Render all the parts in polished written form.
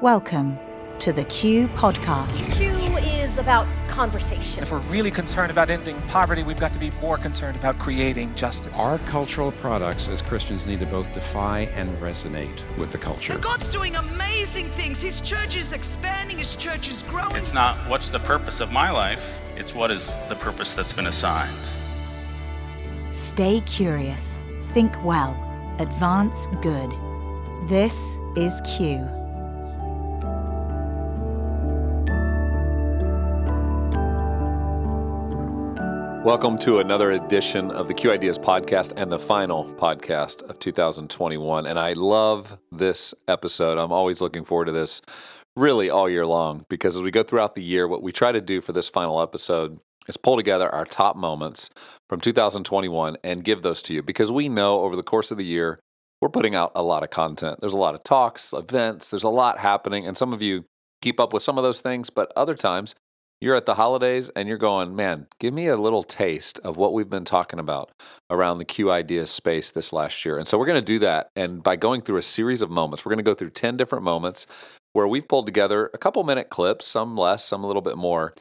Welcome to the Q Podcast. Q is about conversation. If we're really concerned about ending poverty, we've got to be more concerned about creating justice. Our cultural products as Christians need to both defy and resonate with the culture. And God's doing amazing things. His church is expanding, his church is growing. It's not what's the purpose of my life, it's what is the purpose that's been assigned. Stay curious, think well, advance good. This is Q. Welcome to another edition of the Q Ideas podcast and the final podcast of 2021. And I love this episode. I'm always looking forward to this really all year long because as we go throughout the year, what we try to do for this final episode is pull together our top moments from 2021 and give those to you because we know over the course of the year, we're putting out a lot of content. There's a lot of talks, events, there's a lot happening. And some of you keep up with some of those things, but other times, you're at the holidays and you're going, man, give me a little taste of what we've been talking about around the Q Ideas space this last year. And so we're going to do that. And by going through a series of moments, we're going to go through 10 different moments where we've pulled together a couple minute clips, some less, some a little bit more,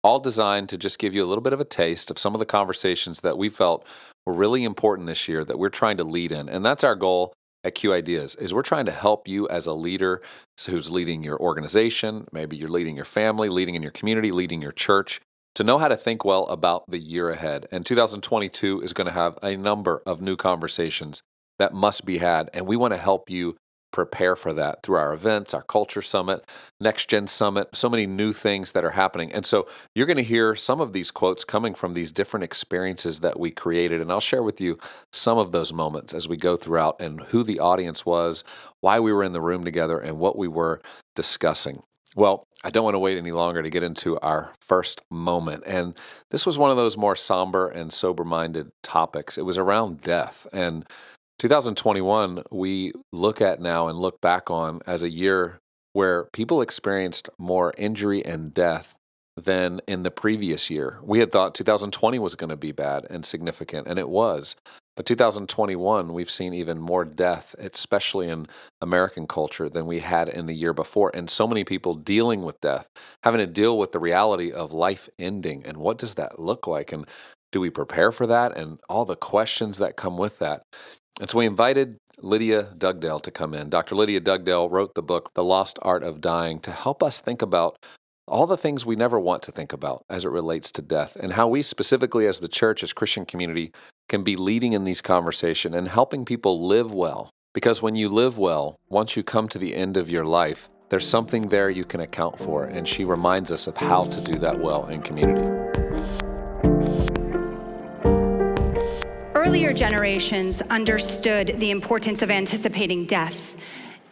all designed to just give you a little bit of a taste of some of the conversations that we felt were really important this year that we're trying to lead in. And that's our goal at Q Ideas, is we're trying to help you as a leader who's leading your organization, maybe you're leading your family, leading in your community, leading your church, to know how to think well about the year ahead. And 2022 is going to have a number of new conversations that must be had, and we want to help you prepare for that through our events, our Culture Summit, Next Gen Summit, so many new things that are happening. And so you're going to hear some of these quotes coming from these different experiences that we created. And I'll share with you some of those moments as we go throughout and who the audience was, why we were in the room together, and what we were discussing. Well, I don't want to wait any longer to get into our first moment. And this was one of those more somber and sober-minded topics. It was around death. And 2021, we look at now and look back on as a year where people experienced more injury and death than in the previous year. We had thought 2020 was going to be bad and significant, and it was. But 2021, we've seen even more death, especially in American culture, than we had in the year before. And so many people dealing with death, having to deal with the reality of life ending. And what does that look like? And do we prepare for that? And all the questions that come with that. And so we invited Lydia Dugdale to come in. Dr. Lydia Dugdale wrote the book, The Lost Art of Dying, to help us think about all the things we never want to think about as it relates to death and how we specifically as the church, as Christian community, can be leading in these conversations and helping people live well. Because when you live well, once you come to the end of your life, there's something there you can account for. And she reminds us of how to do that well in community. Earlier generations understood the importance of anticipating death.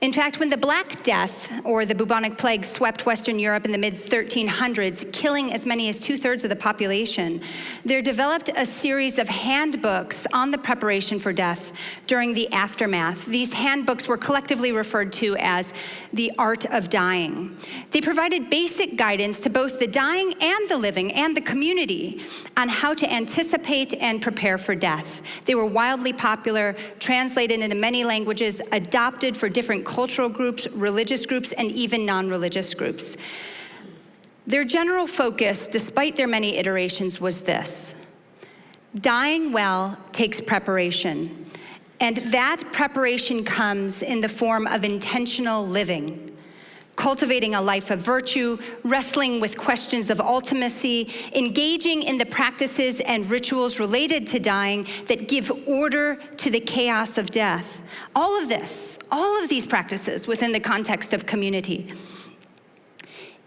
In fact, when the Black Death, or the bubonic plague, swept Western Europe in the mid-1300s, killing as many as 2/3 of the population, there developed a series of handbooks on the preparation for death during the aftermath. These handbooks were collectively referred to as the art of dying. They provided basic guidance to both the dying and the living and the community on how to anticipate and prepare for death. They were wildly popular, translated into many languages, adopted for different cultural groups, religious groups, and even non-religious groups. Their general focus, despite their many iterations, was this: dying well takes preparation, and that preparation comes in the form of intentional living. Cultivating a life of virtue, wrestling with questions of ultimacy, engaging in the practices and rituals related to dying that give order to the chaos of death. All of these practices within the context of community.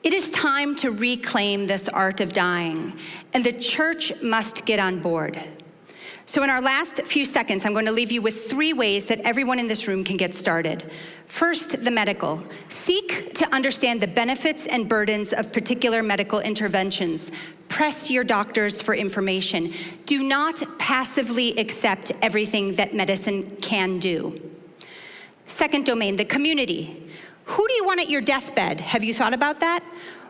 It is time to reclaim this art of dying, and the church must get on board. So in our last few seconds, I'm going to leave you with 3 ways that everyone in this room can get started. First, the medical. Seek to understand the benefits and burdens of particular medical interventions. Press your doctors for information. Do not passively accept everything that medicine can do. Second domain, the community. Who do you want at your deathbed? Have you thought about that?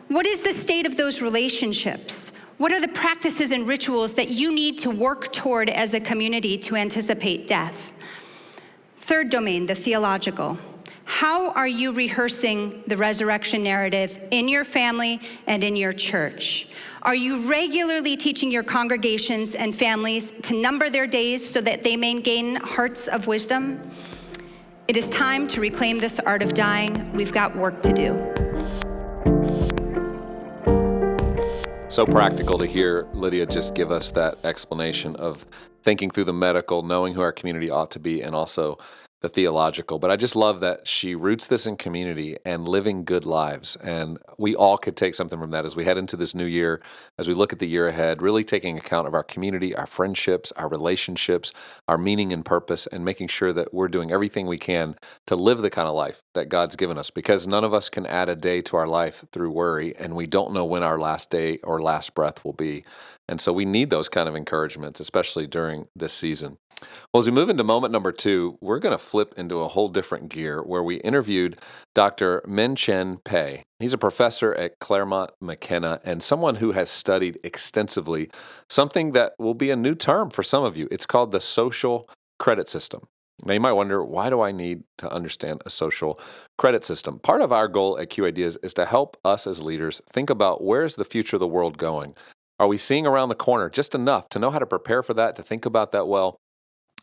What is the state of those relationships? What are the practices and rituals that you need to work toward as a community to anticipate death? Third domain, the theological. How How are you rehearsing the resurrection narrative in your family and in your church? Are you regularly teaching your congregations and families to number their days so that they may gain hearts of wisdom? It is time to reclaim this art of dying. We've got work to do. So practical to hear Lydia just give us that explanation of thinking through the medical, knowing who our community ought to be, and also the theological. But I just love that she roots this in community and living good lives. And we all could take something from that as we head into this new year, as we look at the year ahead, really taking account of our community, our friendships, our relationships, our meaning and purpose, and making sure that we're doing everything we can to live the kind of life that God's given us, because none of us can add a day to our life through worry, and we don't know when our last day or last breath will be. And so we need those kind of encouragements, especially during this season. Well, as we move into moment number 2, we're going to flip into a whole different gear where we interviewed Dr. Min-Chen Pei. He's a professor at Claremont McKenna and someone who has studied extensively something that will be a new term for some of you. It's called the social credit system. Now, you might wonder, why do I need to understand a social credit system? Part of our goal at Q Ideas is to help us as leaders think about where's the future of the world going. Are we seeing around the corner just enough to know how to prepare for that, to think about that well?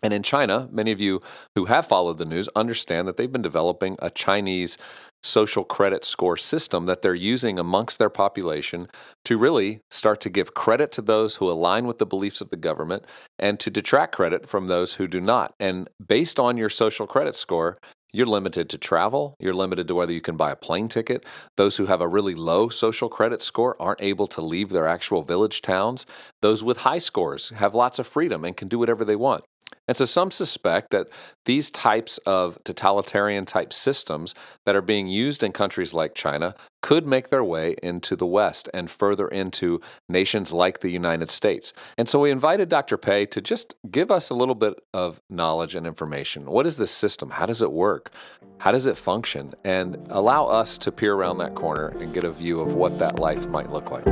And in China, many of you who have followed the news understand that they've been developing a Chinese social credit score system that they're using amongst their population to really start to give credit to those who align with the beliefs of the government and to detract credit from those who do not. And based on your social credit score, you're limited to travel. You're limited to whether you can buy a plane ticket. Those who have a really low social credit score aren't able to leave their actual village towns. Those with high scores have lots of freedom and can do whatever they want. And so some suspect that these types of totalitarian type systems that are being used in countries like China could make their way into the West and further into nations like the United States. And so we invited Dr. Pei to just give us a little bit of knowledge and information. What is this system? How does it work? How does it function? And allow us to peer around that corner and get a view of what that life might look like.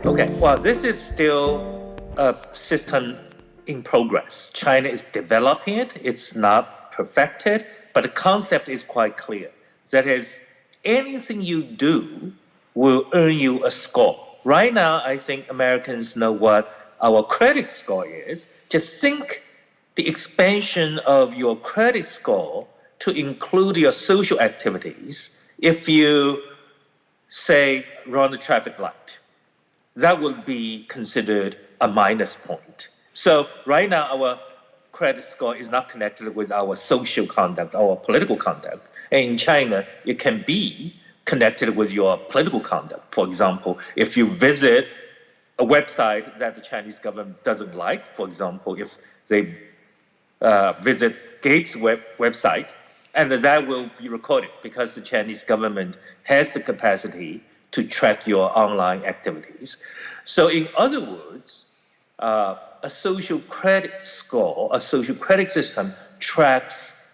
Okay, well, this is still a system in progress. China is developing it. It's not perfected, but the concept is quite clear. That is, anything you do will earn you a score. Right now, I think Americans know what our credit score is. Just think the expansion of your credit score to include your social activities. If you, say, run the traffic light, that would be considered a minus point. So right now, our credit score is not connected with our social conduct, our political conduct. And in China, it can be connected with your political conduct. For example, if you visit a website that the Chinese government doesn't like, for example, if they visit Gates' website, and that will be recorded because the Chinese government has the capacity to track your online activities. So in other words, a social credit score, a social credit system tracks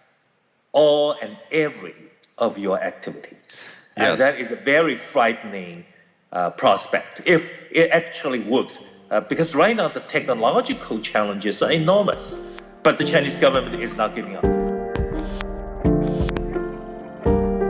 all and every of your activities. Yes. And that is a very frightening prospect if it actually works. Because right now the technological challenges are enormous, but the Chinese government is not giving up.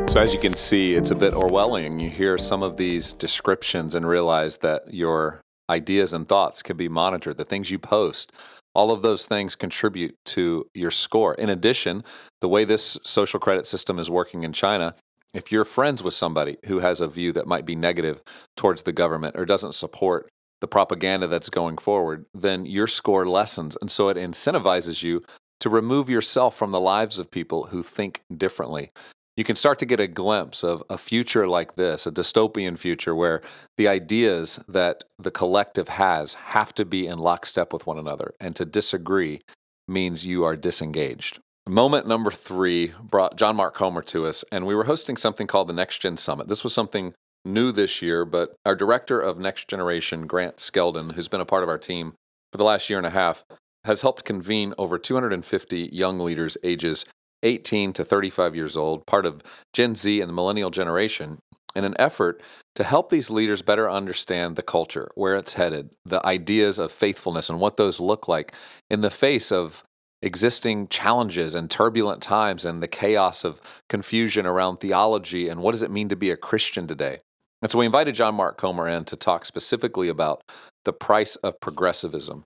So as you can see, it's a bit Orwellian. You hear some of these descriptions and realize that your ideas and thoughts can be monitored. The things you post, all of those things contribute to your score. In addition, the way this social credit system is working in China, if you're friends with somebody who has a view that might be negative towards the government or doesn't support the propaganda that's going forward, then your score lessens. And so it incentivizes you to remove yourself from the lives of people who think differently. You can start to get a glimpse of a future like this, a dystopian future where the ideas that the collective has have to be in lockstep with one another, and to disagree means you are disengaged. Moment number 3 brought John Mark Comer to us, and we were hosting something called the Next Gen Summit. This was something new this year, but our director of Next Generation, Grant Skeldon, who's been a part of our team for the last year and a half, has helped convene over 250 young leaders ages 18 to 35 years old, part of Gen Z and the millennial generation, in an effort to help these leaders better understand the culture, where it's headed, the ideas of faithfulness and what those look like in the face of existing challenges and turbulent times and the chaos of confusion around theology and what does it mean to be a Christian today. And so we invited John Mark Comer in to talk specifically about the price of progressivism.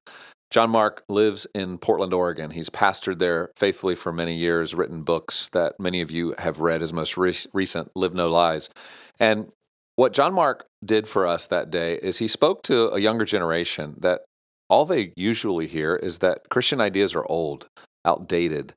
John Mark lives in Portland, Oregon. He's pastored there faithfully for many years, written books that many of you have read, his most recent, Live No Lies. And what John Mark did for us that day is he spoke to a younger generation that all they usually hear is that Christian ideas are old, outdated.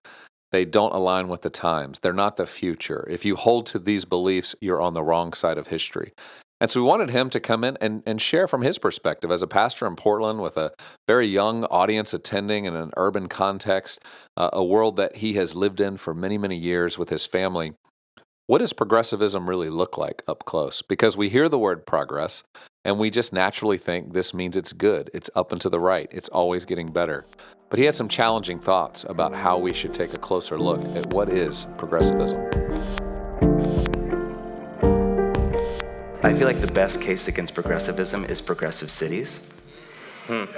They don't align with the times. They're not the future. If you hold to these beliefs, you're on the wrong side of history. And so we wanted him to come in and share from his perspective as a pastor in Portland with a very young audience attending in an urban context, a world that he has lived in for many, many years with his family. What does progressivism really look like up close? Because we hear the word progress and we just naturally think this means it's good, it's up and to the right, it's always getting better. But he had some challenging thoughts about how we should take a closer look at what is progressivism. I feel like the best case against progressivism is progressive cities.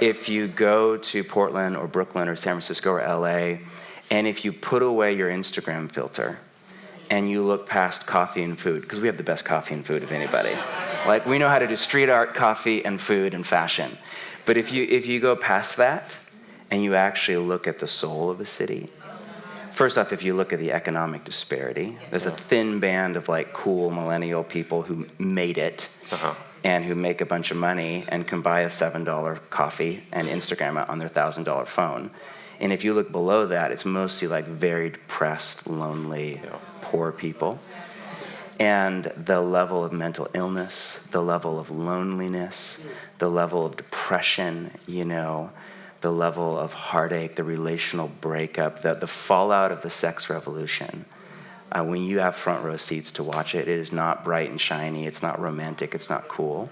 If you go to Portland or Brooklyn or San Francisco or LA, and if you put away your Instagram filter and you look past coffee and food, because we have the best coffee and food of anybody. Like, we know how to do street art, coffee, and food and fashion. But if you go past that and you actually look at the soul of a city, first off, if you look at the economic disparity, there's a thin band of like cool millennial people who made it and who make a bunch of money and can buy a $7 coffee and Instagram it on their $1,000 phone. And if you look below that, it's mostly like very depressed, lonely, poor people. And the level of mental illness, the level of loneliness, the level of depression, the level of heartache, the relational breakup, the fallout of the sex revolution. When you have front row seats to watch it, it is not bright and shiny, it's not romantic, it's not cool.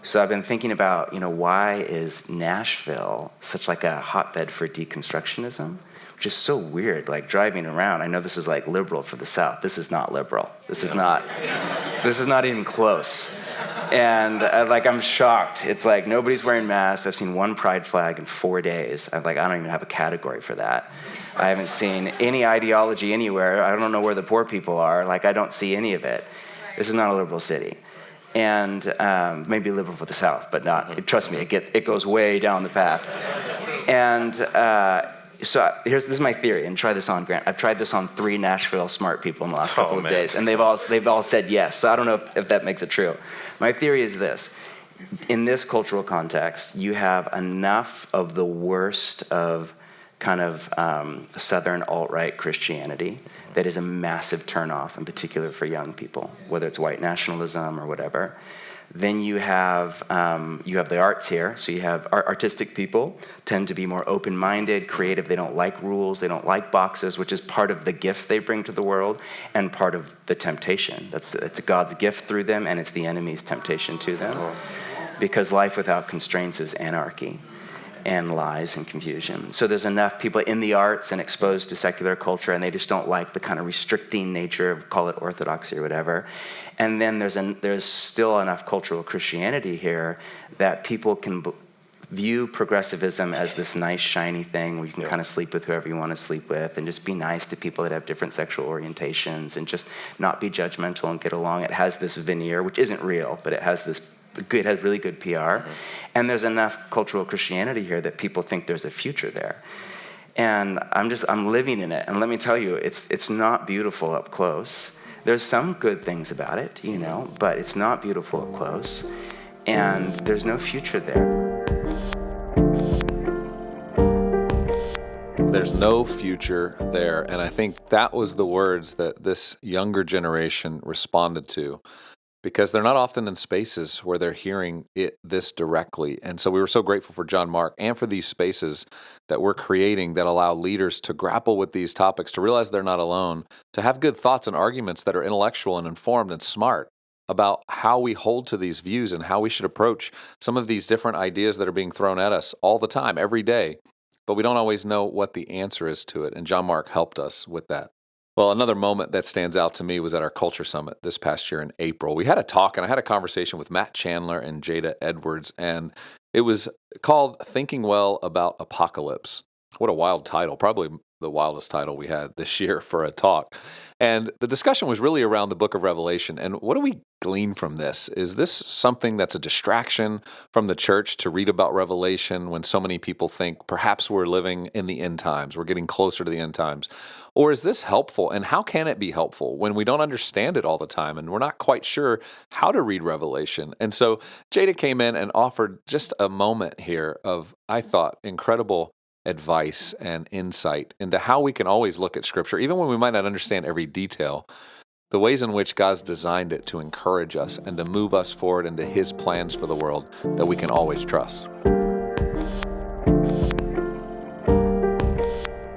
So I've been thinking about, why is Nashville such like a hotbed for deconstructionism? Which is so weird, like driving around. I know this is like liberal for the South. This is not liberal. This is not even close. And I'm shocked. It's like nobody's wearing masks. I've seen one pride flag in 4 days. I don't even have a category for that. I haven't seen any ideology anywhere. I don't know where the poor people are. I don't see any of it. This is not a liberal city. And maybe liberal for the South, but not. Trust me, it goes way down the path. And so this is my theory, and try this on, Grant. I've tried this on 3 Nashville smart people in the last couple of days, and they've all said yes. So I don't know if that makes it true. My theory is this. In this cultural context, you have enough of the worst of kind of Southern alt-right Christianity that is a massive turnoff, in particular for young people, whether it's white nationalism or whatever. Then you have the arts here. So you have artistic people tend to be more open-minded, creative. They don't like rules. They don't like boxes, which is part of the gift they bring to the world and part of the temptation. It's God's gift through them, and it's the enemy's temptation to them. Because life without constraints is anarchy and lies and confusion. So there's enough people in the arts and exposed to secular culture, and they just don't like the kind of restricting nature of, call it orthodoxy or whatever. And then there's still enough cultural Christianity here that people can view progressivism as this nice, shiny thing where you can kind of sleep with whoever you want to sleep with and just be nice to people that have different sexual orientations and just not be judgmental and get along. It has this veneer, which isn't real, but it has really good PR. And there's enough cultural Christianity here that people think there's a future there. And I'm living in it. And let me tell you, it's not beautiful up close. There's some good things about it, but it's not beautiful up close. And there's no future there. There's no future there. And I think that was the words that this younger generation responded to, because they're not often in spaces where they're hearing it this directly. And so we were so grateful for John Mark and for these spaces that we're creating that allow leaders to grapple with these topics, to realize they're not alone, to have good thoughts and arguments that are intellectual and informed and smart about how we hold to these views and how we should approach some of these different ideas that are being thrown at us all the time, every day. But we don't always know what the answer is to it. And John Mark helped us with that. Well, another moment that stands out to me was at our Culture Summit this past year in April. We had a talk, and I had a conversation with Matt Chandler and Jada Edwards, and it was called Thinking Well About Apocalypse. What a wild title. Probably the wildest title we had this year for a talk. And the discussion was really around the book of Revelation. And what do we glean from this? Is this something that's a distraction from the church to read about Revelation when so many people think perhaps we're living in the end times, we're getting closer to the end times? Or is this helpful? And how can it be helpful when we don't understand it all the time and we're not quite sure how to read Revelation? And so Jada came in and offered just a moment here of, I thought, incredible advice and insight into how we can always look at Scripture, even when we might not understand every detail, the ways in which God's designed it to encourage us and to move us forward into His plans for the world that we can always trust.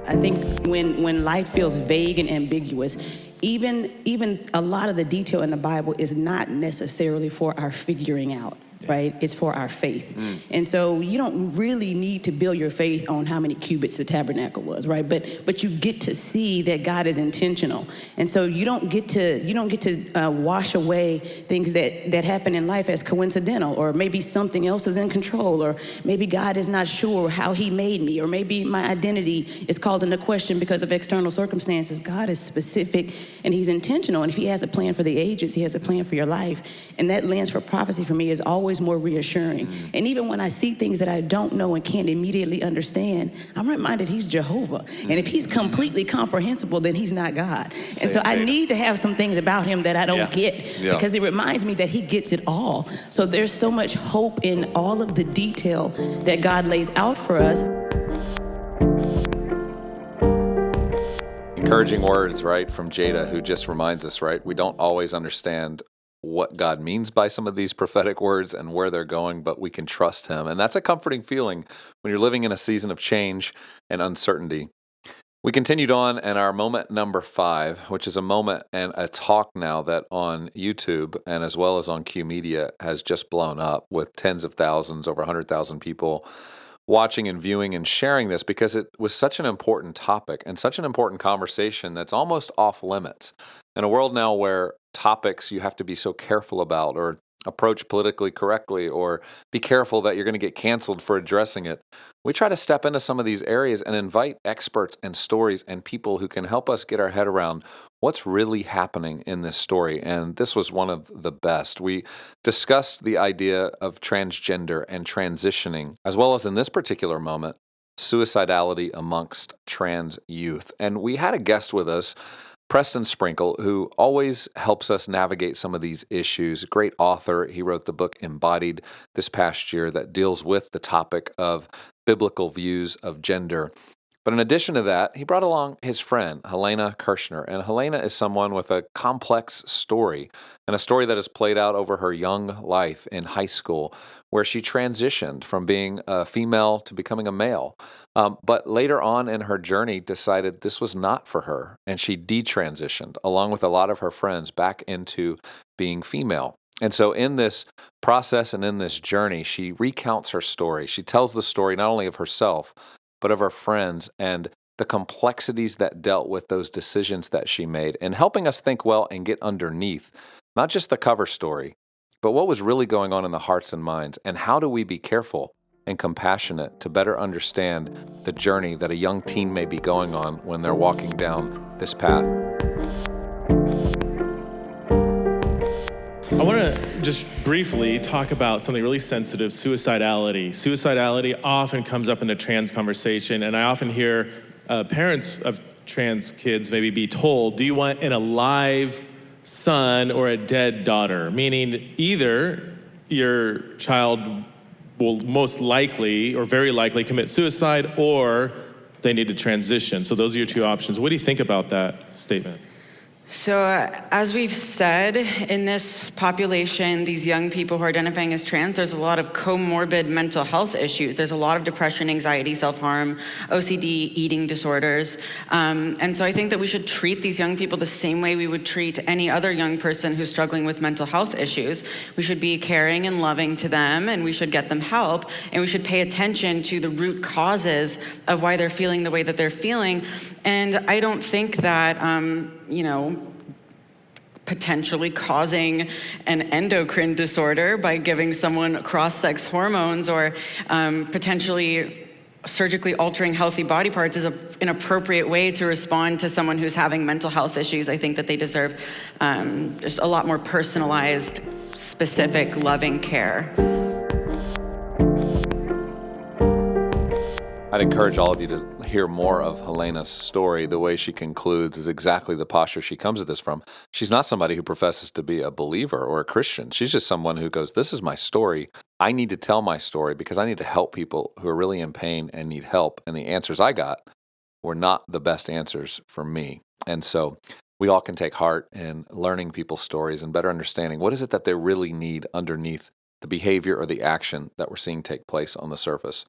I think when life feels vague and ambiguous, even a lot of the detail in the Bible is not necessarily for our figuring out. Right? It's for our faith. And so you don't really need to build your faith on how many cubits the tabernacle was, right? But you get to see that God is intentional. And so you don't get to wash away things that happen in life as coincidental, or maybe something else is in control, or maybe God is not sure how He made me, or maybe my identity is called into question because of external circumstances. God is specific and He's intentional. And if He has a plan for the ages, He has a plan for your life. And that lens for prophecy for me is always more reassuring. And even when I see things that I don't know and can't immediately understand, I'm reminded He's Jehovah. And if He's completely comprehensible, then He's not God. And so I need to have some things about Him that I don't get, because it reminds me that He gets it all. So there's so much hope in all of the detail that God lays out for us. Encouraging words, right, from Jada, who just reminds us, right, we don't always understand what God means by some of these prophetic words and where they're going, but we can trust Him. And that's a comforting feeling when you're living in a season of change and uncertainty. We continued on, and our moment number 5, which is a moment and a talk now that on YouTube and as well as on Q Media has just blown up with tens of thousands, over 100,000 people watching and viewing and sharing this, because it was such an important topic and such an important conversation that's almost off limits. In a world now where topics you have to be so careful about, or approach politically correctly, or be careful that you're going to get canceled for addressing it, we try to step into some of these areas and invite experts and stories and people who can help us get our head around what's really happening in this story. And this was one of the best. We discussed the idea of transgender and transitioning, as well as in this particular moment, suicidality amongst trans youth. And we had a guest with us, Preston Sprinkle, who always helps us navigate some of these issues. Great author. He wrote the book Embodied this past year that deals with the topic of biblical views of gender. But in addition to that, he brought along his friend, Helena Kirshner. And Helena is someone with a complex story, and a story that has played out over her young life in high school, where she transitioned from being a female to becoming a male. But later on in her journey, decided this was not for her, and she detransitioned, along with a lot of her friends, back into being female. And so in this process and in this journey, she recounts her story. She tells the story not only of herself, but of her friends and the complexities that dealt with those decisions that she made, and helping us think well and get underneath not just the cover story, but what was really going on in the hearts and minds, and how do we be careful and compassionate to better understand the journey that a young teen may be going on when they're walking down this path. I want to just briefly talk about something really sensitive, suicidality. Suicidality often comes up in the trans conversation, and I often hear parents of trans kids maybe be told, do you want an alive son or a dead daughter? Meaning either your child will most likely or very likely commit suicide, or they need to transition. So those are your two options. What do you think about that statement? So as we've said, in this population, these young people who are identifying as trans, there's a lot of comorbid mental health issues. There's a lot of depression, anxiety, self-harm, OCD, eating disorders. And so I think that we should treat these young people the same way we would treat any other young person who's struggling with mental health issues. We should be caring and loving to them, and we should get them help, and we should pay attention to the root causes of why they're feeling the way that they're feeling. And I don't think that, potentially causing an endocrine disorder by giving someone cross-sex hormones, or potentially surgically altering healthy body parts is an appropriate way to respond to someone who's having mental health issues. I think that they deserve just a lot more personalized, specific, loving care. I'd encourage all of you to hear more of Helena's story. The way she concludes is exactly the posture she comes at this from. She's not somebody who professes to be a believer or a Christian. She's just someone who goes, this is my story. I need to tell my story because I need to help people who are really in pain and need help. And the answers I got were not the best answers for me. And so we all can take heart in learning people's stories and better understanding what is it that they really need underneath the behavior or the action that we're seeing take place on the surface.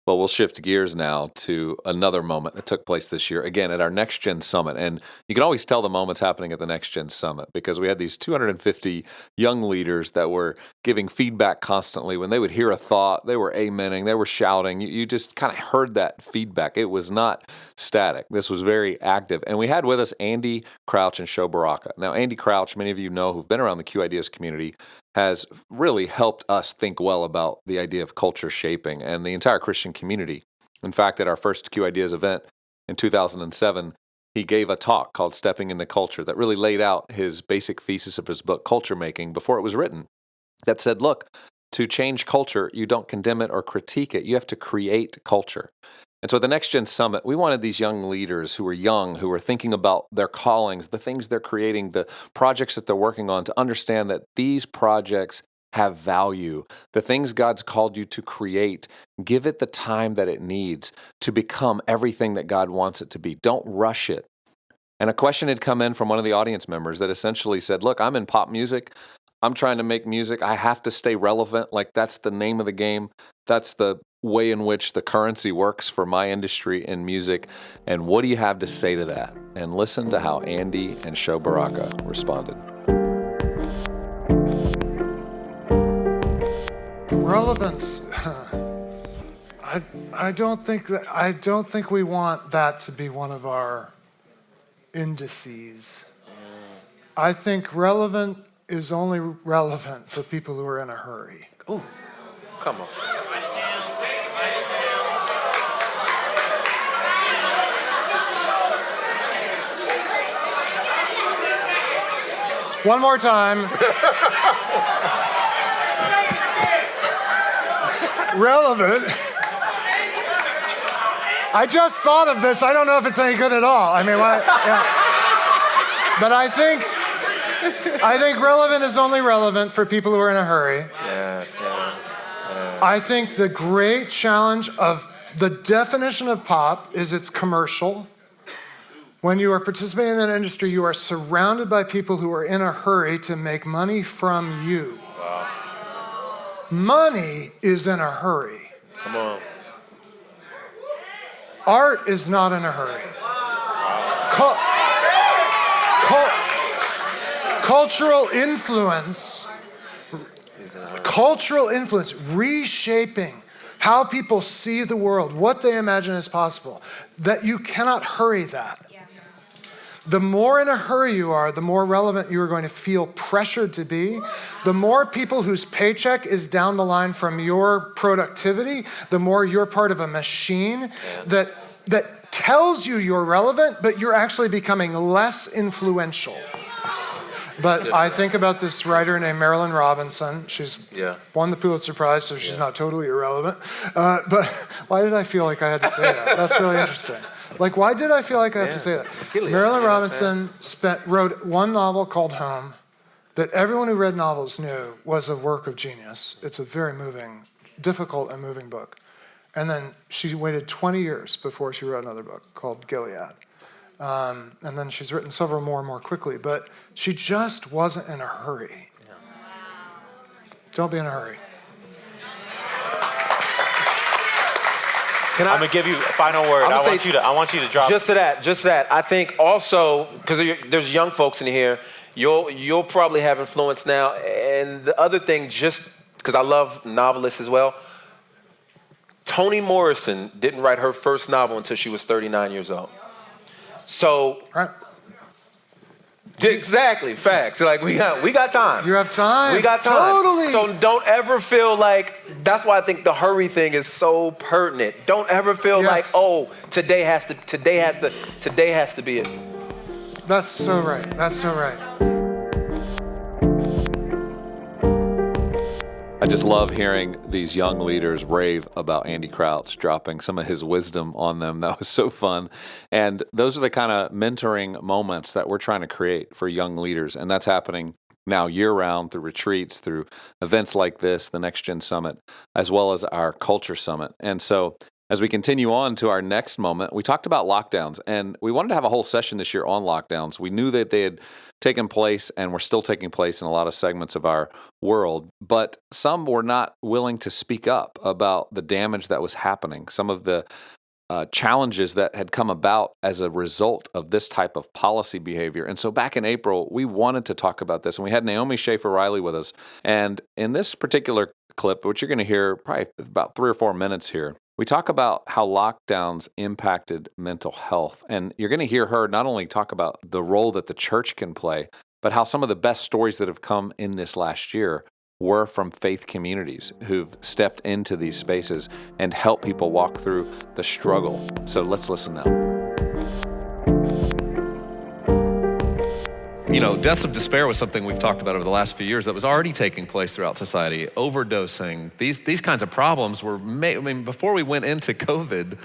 Well, we'll shift gears now to another moment that took place this year, again, at our Next Gen Summit. And you can always tell the moments happening at the Next Gen Summit because we had these 250 young leaders that were giving feedback constantly. When they would hear a thought, they were amening, they were shouting. You just kind of heard that feedback. It was not static. This was very active. And we had with us Andy Crouch and Sho Baraka. Now, Andy Crouch, many of you know who've been around the Q Ideas community, has really helped us think well about the idea of culture shaping and the entire Christian community. In fact, at our first Q Ideas event in 2007, he gave a talk called Stepping into Culture that really laid out his basic thesis of his book, Culture Making, before it was written, that said, look, to change culture, you don't condemn it or critique it. You have to create culture. And so at the Next Gen Summit, we wanted these young leaders who were thinking about their callings, the things they're creating, the projects that they're working on, to understand that these projects have value. The things God's called you to create, give it the time that it needs to become everything that God wants it to be. Don't rush it. And a question had come in from one of the audience members that essentially said, look, I'm in pop music. I'm trying to make music. I have to stay relevant. Like, that's the name of the game. That's the way in which the currency works for my industry in music. And what do you have to say to that? And listen to how Andy and Sho Baraka responded. Relevance. I don't think we want that to be one of our indices. I think relevant is only relevant for people who are in a hurry. Ooh, come on. One more time. Relevant. I just thought of this. I don't know if it's any good at all. I mean, but I think relevant is only relevant for people who are in a hurry. Yes. I think the great challenge of the definition of pop is it's commercial. When you are participating in that industry, you are surrounded by people who are in a hurry to make money from you. Wow. Money is in a hurry. Come on. Art is not in a hurry. Cultural influence, reshaping how people see the world, what they imagine is possible, that you cannot hurry that. The more in a hurry you are, the more relevant you are going to feel pressured to be. The more people whose paycheck is down the line from your productivity, the more you're part of a machine that tells you you're relevant, but you're actually becoming less influential. But I think about this writer named Marilyn Robinson. She's won the Pulitzer Prize, so she's not totally irrelevant. But why did I feel like I had to say that? That's really interesting. Like, why did I feel like I have to say that? Marilyn Robinson wrote one novel called Home that everyone who read novels knew was a work of genius. It's a very moving, difficult and moving book. And then she waited 20 years before she wrote another book called Gilead. And then she's written several more quickly, but she just wasn't in a hurry. Don't be in a hurry. I'm gonna give you a final word. I want you to drop. Just to that. I think also, because there's young folks in here, you'll probably have influence now. And the other thing, just because I love novelists as well, Toni Morrison didn't write her first novel until she was 39 years old. So Exactly, facts. Like we got time. You have time. We got time. Totally. So don't ever feel like, that's why I think the hurry thing is so pertinent. Don't ever feel like, oh, today has to be it. That's so right. That's so right. I just love hearing these young leaders rave about Andy Crouch, dropping some of his wisdom on them. That was so fun. And those are the kind of mentoring moments that we're trying to create for young leaders. And that's happening now year-round through retreats, through events like this, the Next Gen Summit, as well as our Culture Summit. And so as we continue on to our next moment, we talked about lockdowns, and we wanted to have a whole session this year on lockdowns. We knew that they had taken place and were still taking place in a lot of segments of our world, but some were not willing to speak up about the damage that was happening, some of the challenges that had come about as a result of this type of policy behavior. And so back in April, we wanted to talk about this, and we had Naomi Schaefer Riley with us. And in this particular clip, which you're going to hear probably about 3 or 4 minutes here, we talk about how lockdowns impacted mental health. And you're going to hear her not only talk about the role that the church can play, but how some of the best stories that have come in this last year were from faith communities who've stepped into these spaces and helped people walk through the struggle. So let's listen now. You know, deaths of despair was something we've talked about over the last few years that was already taking place throughout society. Overdosing, these kinds of problems were before we went into COVID,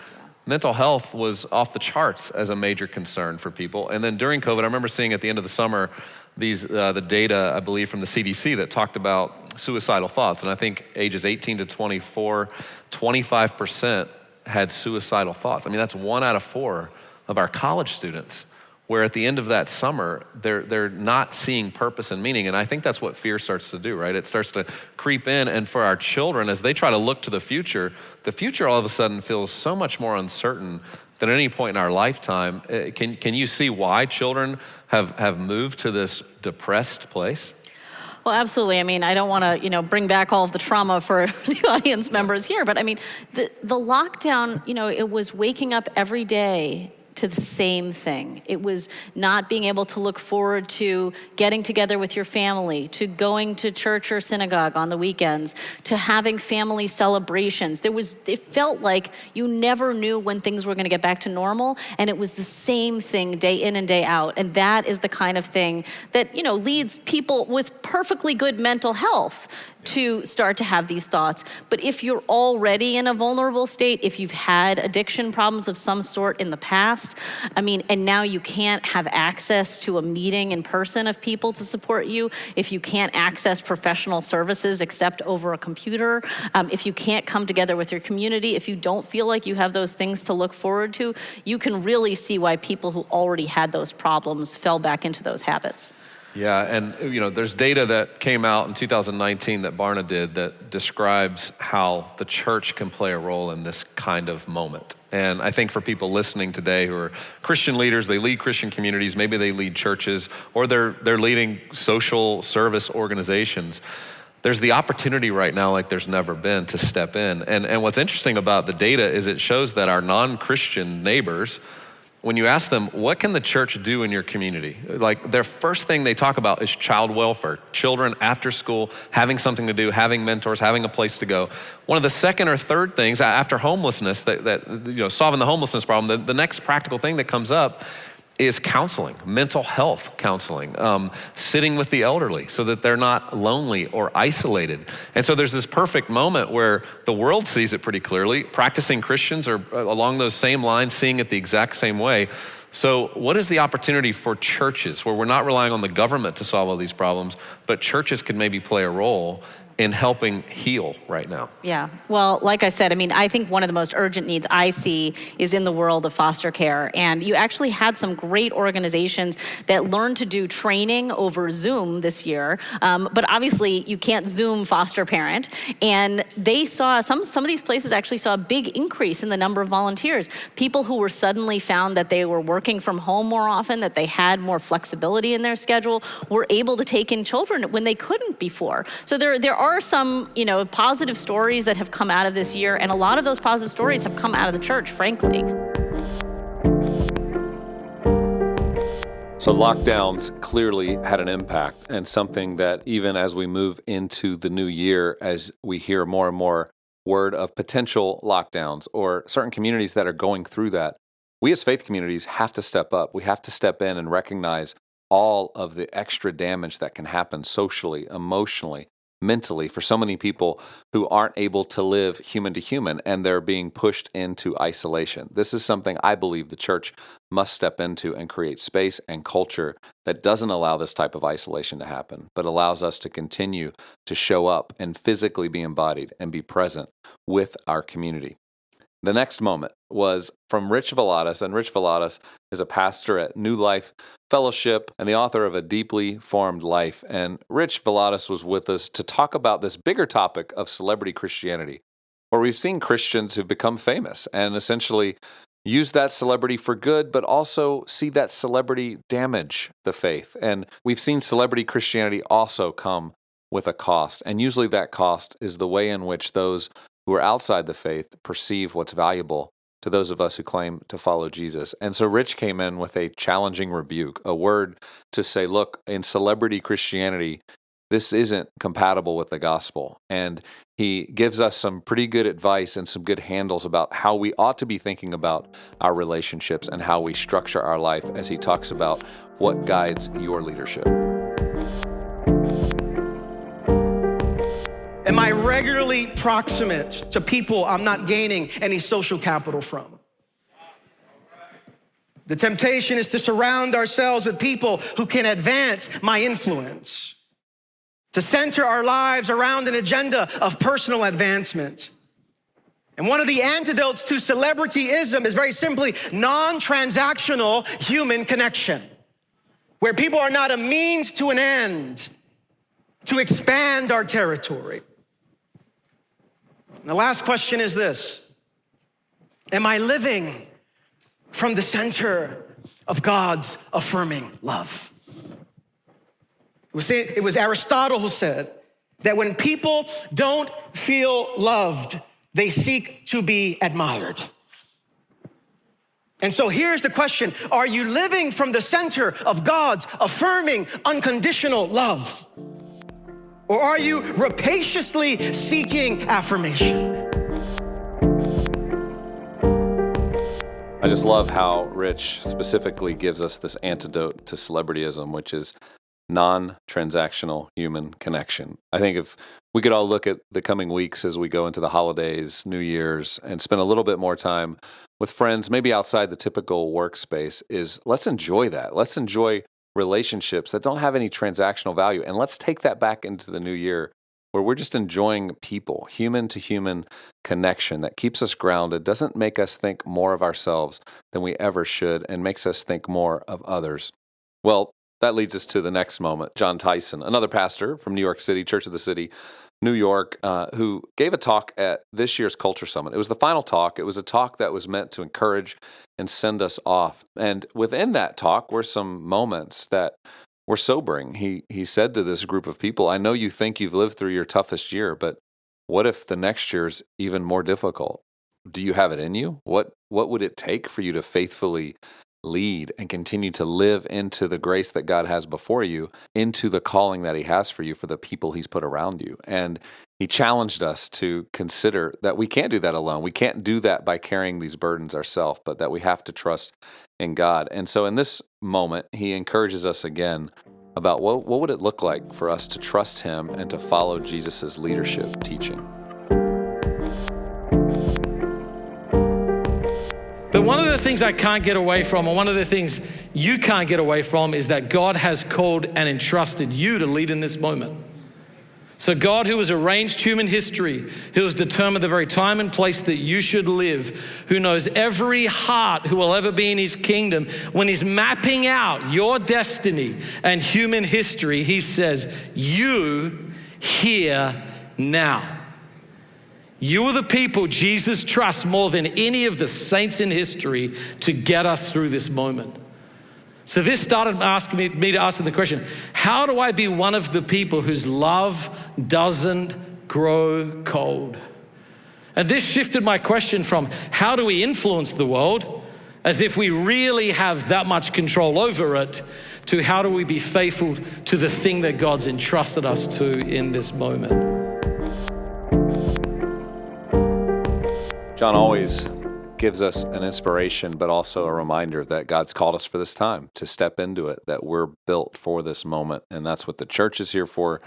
mental health was off the charts as a major concern for people. And then during COVID, I remember seeing at the end of the summer the data, I believe, from the CDC that talked about suicidal thoughts. And I think ages 18 to 24, 25% had suicidal thoughts. I mean, that's 1 out of 4 of our college students, where at the end of that summer, they're not seeing purpose and meaning. And I think that's what fear starts to do, right? It starts to creep in. And for our children, as they try to look to the future all of a sudden feels so much more uncertain than at any point in our lifetime. Can you see why children have moved to this depressed place? Well, absolutely. I mean, I don't want to, bring back all of the trauma for the audience members here, but I mean, the lockdown, it was waking up every day to the same thing. It was not being able to look forward to getting together with your family, to going to church or synagogue on the weekends, to having family celebrations. It felt like you never knew when things were going to get back to normal, and it was the same thing day in and day out. And that is the kind of thing that, leads people with perfectly good mental health to start to have these thoughts. But if you're already in a vulnerable state, if you've had addiction problems of some sort in the past, and now you can't have access to a meeting in person of people to support you, if you can't access professional services except over a computer, if you can't come together with your community, if you don't feel like you have those things to look forward to, you can really see why people who already had those problems fell back into those habits. Yeah, and there's data that came out in 2019 that Barna did that describes how the church can play a role in this kind of moment. And I think for people listening today who are Christian leaders, they lead Christian communities, maybe they lead churches, or they're leading social service organizations, there's the opportunity right now like there's never been to step in. And what's interesting about the data is it shows that our non-Christian neighbors, when you ask them, what can the church do in your community? Like their first thing they talk about is child welfare, children after school, having something to do, having mentors, having a place to go. One of the second or third things after homelessness, solving the homelessness problem, the next practical thing that comes up is counseling, mental health counseling, sitting with the elderly so that they're not lonely or isolated. And so there's this perfect moment where the world sees it pretty clearly. Practicing Christians are along those same lines, seeing it the exact same way. So what is the opportunity for churches where we're not relying on the government to solve all these problems, but churches can maybe play a role in helping heal right now? Yeah, well, like I said, I think one of the most urgent needs I see is in the world of foster care. And you actually had some great organizations that learned to do training over Zoom this year. But obviously you can't Zoom foster parent. And they saw, some of these places actually saw a big increase in the number of volunteers. People who were suddenly found that they were working from home more often, that they had more flexibility in their schedule, were able to take in children when they couldn't before. So there are some, positive stories that have come out of this year, and a lot of those positive stories have come out of the church, frankly. So lockdowns clearly had an impact, and something that even as we move into the new year, as we hear more and more word of potential lockdowns or certain communities that are going through that, we as faith communities have to step up. We have to step in and recognize all of the extra damage that can happen socially, emotionally, mentally for so many people who aren't able to live human to human, and they're being pushed into isolation. This is something I believe the church must step into and create space and culture that doesn't allow this type of isolation to happen, but allows us to continue to show up and physically be embodied and be present with our community. The next moment was from Rich Villodas, and Rich Villodas is a pastor at New Life Fellowship and the author of A Deeply Formed Life. And Rich Villodas was with us to talk about this bigger topic of celebrity Christianity, where we've seen Christians who've become famous and essentially use that celebrity for good, but also see that celebrity damage the faith. And we've seen celebrity Christianity also come with a cost, and usually that cost is the way in which those who are outside the faith perceive what's valuable to those of us who claim to follow Jesus. And so Rich came in with a challenging rebuke, a word to say, look, in celebrity Christianity, this isn't compatible with the gospel. And he gives us some pretty good advice and some good handles about how we ought to be thinking about our relationships and how we structure our life as he talks about what guides your leadership. Am I regularly proximate to people I'm not gaining any social capital from? The temptation is to surround ourselves with people who can advance my influence, to center our lives around an agenda of personal advancement. And one of the antidotes to celebrityism is very simply non-transactional human connection, where people are not a means to an end to expand our territory. And the last question is this: am I living from the center of God's affirming love? It was Aristotle who said that when people don't feel loved, they seek to be admired. And so here's the question: are you living from the center of God's affirming, unconditional love? Or are you rapaciously seeking affirmation? I just love how Rich specifically gives us this antidote to celebrityism, which is non-transactional human connection. I think if we could all look at the coming weeks as we go into the holidays, New Year's, and spend a little bit more time with friends, maybe outside the typical workspace, is let's enjoy that. Let's enjoy relationships that don't have any transactional value. And let's take that back into the new year where we're just enjoying people, human to human connection that keeps us grounded, doesn't make us think more of ourselves than we ever should, and makes us think more of others. Well, that leads us to the next moment. Jon Tyson, another pastor from New York City, Church of the City, New York, who gave a talk at this year's Culture Summit. It was the final talk. It was a talk that was meant to encourage and send us off. And within that talk were some moments that were sobering. He said to this group of people, I know you think you've lived through your toughest year, but what if the next year's even more difficult? Do you have it in you? What would it take for you to faithfully lead and continue to live into the grace that God has before you, into the calling that he has for you for the people he's put around you? And he challenged us to consider that we can't do that alone. We can't do that by carrying these burdens ourselves, but that we have to trust in God. And so in this moment, he encourages us again about what would it look like for us to trust him and to follow Jesus's leadership teaching. But one of the things I can't get away from, and one of the things you can't get away from, is that God has called and entrusted you to lead in this moment. So God, who has arranged human history, who has determined the very time and place that you should live, who knows every heart who will ever be in his kingdom, when he's mapping out your destiny and human history, he says, you here now. You are the people Jesus trusts more than any of the saints in history to get us through this moment. So this started asking me to ask the question, how do I be one of the people whose love doesn't grow cold? And this shifted my question from how do we influence the world as if we really have that much control over it, to how do we be faithful to the thing that God's entrusted us to in this moment. John always gives us an inspiration, but also a reminder that God's called us for this time, to step into it, that we're built for this moment. And that's what the church is here for,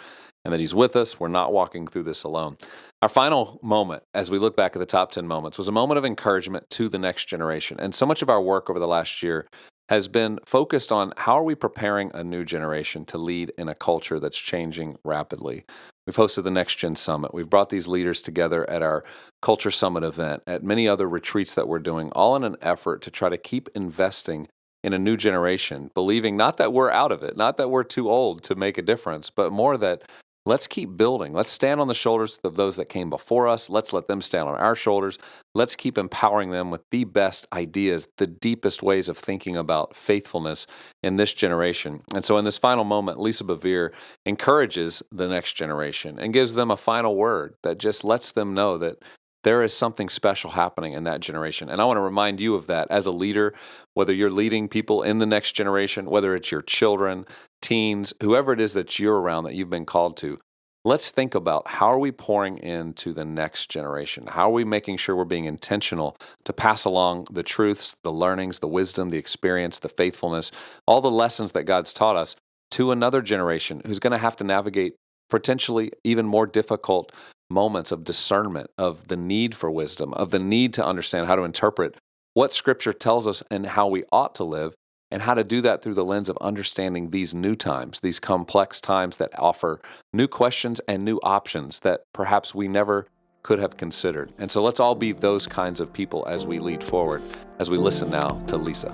and that He's with us. We're not walking through this alone. Our final moment, as we look back at the top 10 moments, was a moment of encouragement to the next generation. And so much of our work over the last year has been focused on how are we preparing a new generation to lead in a culture that's changing rapidly. We've hosted the Next Gen Summit. We've brought these leaders together at our Culture Summit event, at many other retreats that we're doing, all in an effort to try to keep investing in a new generation, believing not that we're out of it, not that we're too old to make a difference, but more that let's keep building. Let's stand on the shoulders of those that came before us. Let's let them stand on our shoulders. Let's keep empowering them with the best ideas, the deepest ways of thinking about faithfulness in this generation. And so in this final moment, Lisa Bevere encourages the next generation and gives them a final word that just lets them know that there is something special happening in that generation. And I want to remind you of that as a leader, whether you're leading people in the next generation, whether it's your children, teens, whoever it is that you're around that you've been called to. Let's think about how are we pouring into the next generation? How are we making sure we're being intentional to pass along the truths, the learnings, the wisdom, the experience, the faithfulness, all the lessons that God's taught us to another generation who's going to have to navigate potentially even more difficult moments of discernment, of the need for wisdom, of the need to understand how to interpret what Scripture tells us and how we ought to live, and how to do that through the lens of understanding these new times, these complex times that offer new questions and new options that perhaps we never could have considered. And so let's all be those kinds of people as we lead forward, as we listen now to Lisa.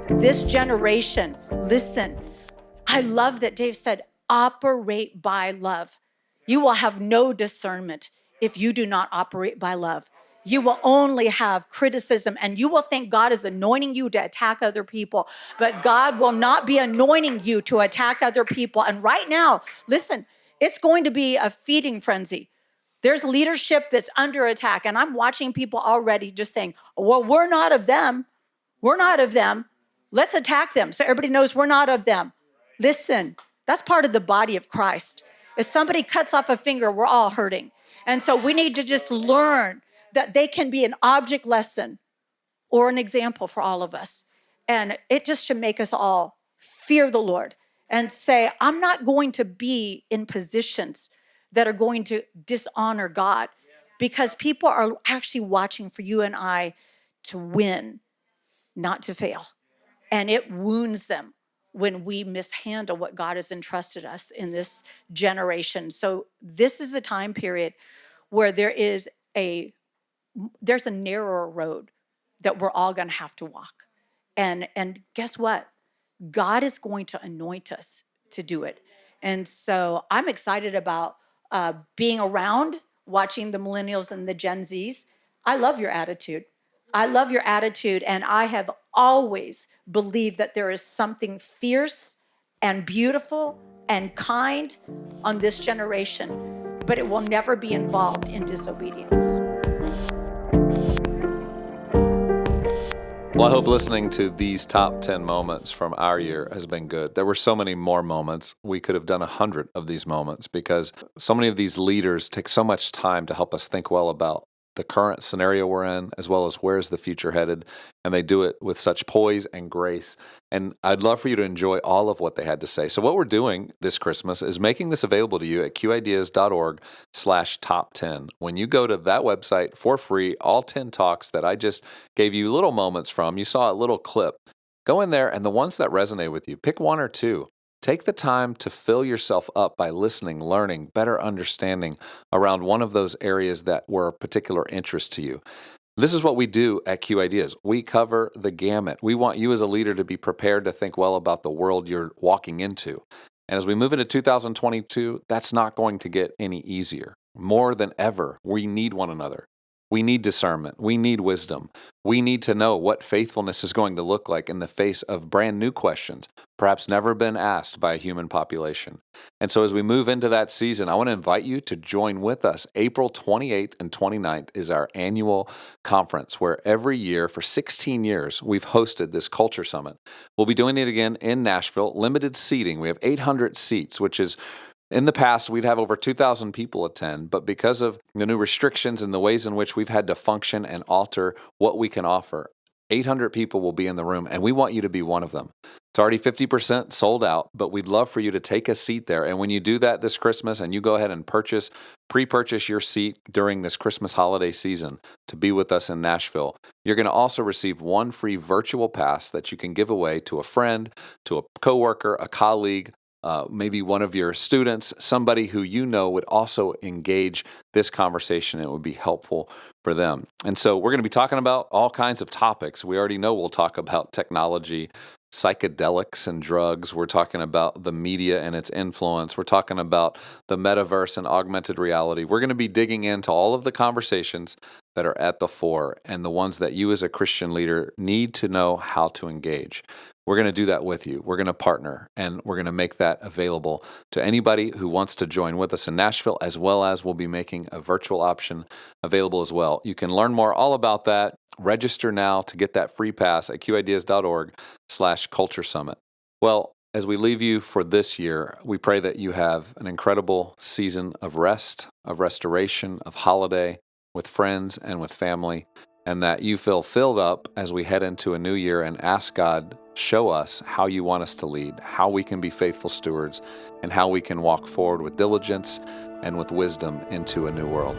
This generation, listen, I love that Dave said, operate by love. You will have no discernment if you do not operate by love. You will only have criticism, and you will think God is anointing you to attack other people, but God will not be anointing you to attack other people. And right now, listen, it's going to be a feeding frenzy. There's leadership that's under attack, and I'm watching people already just saying, well, we're not of them. We're not of them. Let's attack them so everybody knows we're not of them. Listen, that's part of the body of Christ. If somebody cuts off a finger, we're all hurting. And so we need to just learn that they can be an object lesson or an example for all of us. And it just should make us all fear the Lord and say, I'm not going to be in positions that are going to dishonor God, because people are actually watching for you and I to win, not to fail. And it wounds them when we mishandle what God has entrusted us in this generation. So this is a time period where there's a narrower road that we're all going to have to walk. And guess what? God is going to anoint us to do it. And so I'm excited about being around, watching the millennials and the Gen Zs. I love your attitude. I love your attitude, and I have always believed that there is something fierce and beautiful and kind on this generation, but it will never be involved in disobedience. Well, I hope listening to these top 10 moments from our year has been good. There were so many more moments. We could have done 100 of these moments because so many of these leaders take so much time to help us think well about the current scenario we're in, as well as where's the future headed. And they do it with such poise and grace. And I'd love for you to enjoy all of what they had to say. So what we're doing this Christmas is making this available to you at qideas.org/top10. When you go to that website for free, all 10 talks that I just gave you little moments from, you saw a little clip. Go in there, and the ones that resonate with you, pick one or two. Take the time to fill yourself up by listening, learning, better understanding around one of those areas that were of particular interest to you. This is what we do at Q Ideas. We cover the gamut. We want you as a leader to be prepared to think well about the world you're walking into. And as we move into 2022, that's not going to get any easier. More than ever, we need one another. We need discernment. We need wisdom. We need to know what faithfulness is going to look like in the face of brand new questions, perhaps never been asked by a human population. And so as we move into that season, I want to invite you to join with us. April 28th and 29th is our annual conference where every year for 16 years we've hosted this Culture Summit. We'll be doing it again in Nashville, limited seating. We have 800 seats, which is in the past, we'd have over 2,000 people attend, but because of the new restrictions and the ways in which we've had to function and alter what we can offer, 800 people will be in the room, and we want you to be one of them. It's already 50% sold out, but we'd love for you to take a seat there. And when you do that this Christmas and you go ahead and pre-purchase your seat during this Christmas holiday season to be with us in Nashville, you're going to also receive one free virtual pass that you can give away to a friend, to a coworker, a colleague, maybe one of your students, somebody who you know would also engage this conversation. It would be helpful for them. And so we're going to be talking about all kinds of topics. We already know we'll talk about technology, psychedelics and drugs. We're talking about the media and its influence. We're talking about the metaverse and augmented reality. We're going to be digging into all of the conversations that are at the fore and the ones that you as a Christian leader need to know how to engage. We're going to do that with you. We're going to partner, and we're going to make that available to anybody who wants to join with us in Nashville, as well as we'll be making a virtual option available as well. You can learn more all about that. Register now to get that free pass at qideas.org/Culture Summit. Well, as we leave you for this year, we pray that you have an incredible season of rest, of restoration, of holiday with friends and with family, and that you feel filled up as we head into a new year and ask God, show us how you want us to lead, how we can be faithful stewards, and how we can walk forward with diligence and with wisdom into a new world.